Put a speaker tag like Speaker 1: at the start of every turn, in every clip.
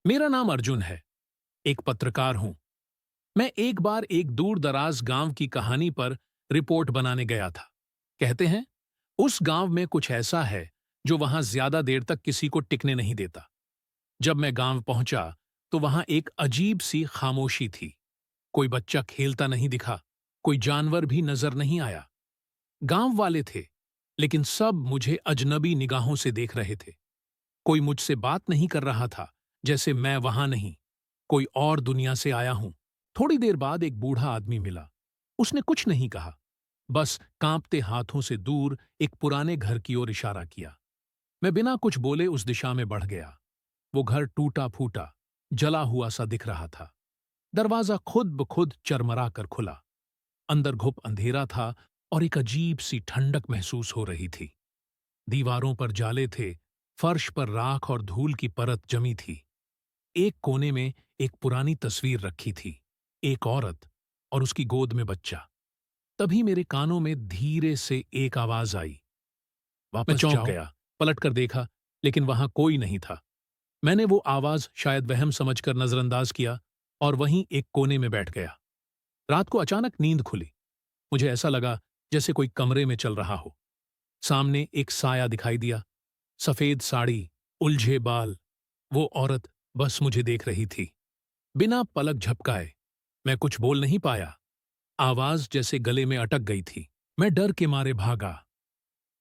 Speaker 1: मेरा नाम अर्जुन है। एक पत्रकार हूं। मैं एक बार एक दूर दराज गांव की कहानी पर रिपोर्ट बनाने गया था। कहते हैं उस गांव में कुछ ऐसा है जो वहां ज्यादा देर तक किसी को टिकने नहीं देता। जब मैं गांव पहुंचा तो वहां एक अजीब सी खामोशी थी। कोई बच्चा खेलता नहीं दिखा, कोई जानवर भी नजर नहीं आया। गांव वाले थे, लेकिन सब मुझे अजनबी निगाहों से देख रहे थे। कोई मुझसे बात नहीं कर रहा था, जैसे मैं वहां नहीं, कोई और दुनिया से आया हूं। थोड़ी देर बाद एक बूढ़ा आदमी मिला। उसने कुछ नहीं कहा, बस कांपते हाथों से दूर एक पुराने घर की ओर इशारा किया। मैं बिना कुछ बोले उस दिशा में बढ़ गया। वो घर टूटा फूटा, जला हुआ सा दिख रहा था। दरवाजा खुद ब खुद चरमरा कर खुला। अंदर घुप अंधेरा था और एक अजीब सी ठंडक महसूस हो रही थी। दीवारों पर जाले थे, फर्श पर राख और धूल की परत जमी थी। एक कोने में एक पुरानी तस्वीर रखी थी, एक औरत और उसकी गोद में बच्चा। तभी मेरे कानों में धीरे से एक आवाज आई, मैं
Speaker 2: वापस
Speaker 1: चौंक
Speaker 2: जाओ।
Speaker 1: गया। पलटकर देखा, लेकिन वहां कोई नहीं था। मैंने वो आवाज शायद वहम समझकर नजरअंदाज किया और वहीं एक कोने में बैठ गया। रात को अचानक नींद खुली। मुझे ऐसा लगा जैसे कोई कमरे में चल रहा हो। सामने एक साया दिखाई दिया, सफेद साड़ी, उलझे बाल। वो औरत बस मुझे देख रही थी, बिना पलक झपकाए। मैं कुछ बोल नहीं पाया। आवाज जैसे गले में अटक गई थी। मैं डर के मारे भागा,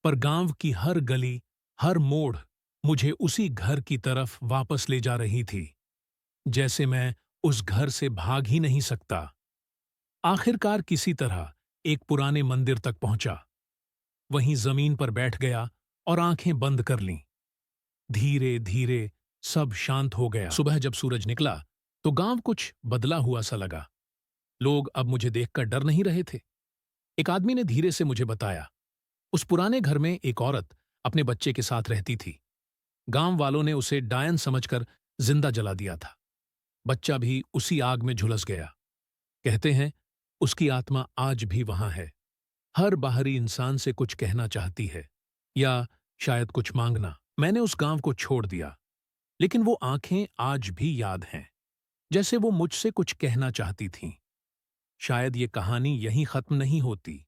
Speaker 1: पर गांव की हर गली, हर मोड़ मुझे उसी घर की तरफ वापस ले जा रही थी, जैसे मैं उस घर से भाग ही नहीं सकता। आखिरकार किसी तरह एक पुराने मंदिर तक पहुंचा। वहीं जमीन पर बैठ गया और आंखें बंद कर लीं। धीरे धीरे सब शांत हो गया। सुबह जब सूरज निकला तो गांव कुछ बदला हुआ सा लगा। लोग अब मुझे देखकर डर नहीं रहे थे। एक आदमी ने धीरे से मुझे बताया, उस पुराने घर में एक औरत अपने बच्चे के साथ रहती थी। गांव वालों ने उसे डायन समझकर जिंदा जला दिया था। बच्चा भी उसी आग में झुलस गया। कहते हैं उसकी आत्मा आज भी वहां है। हर बाहरी इंसान से कुछ कहना चाहती है, या शायद कुछ मांगना। मैंने उस गांव को छोड़ दिया, लेकिन वो आंखें आज भी याद हैं, जैसे वो मुझसे कुछ कहना चाहती थीं। शायद ये कहानी यहीं खत्म नहीं होती।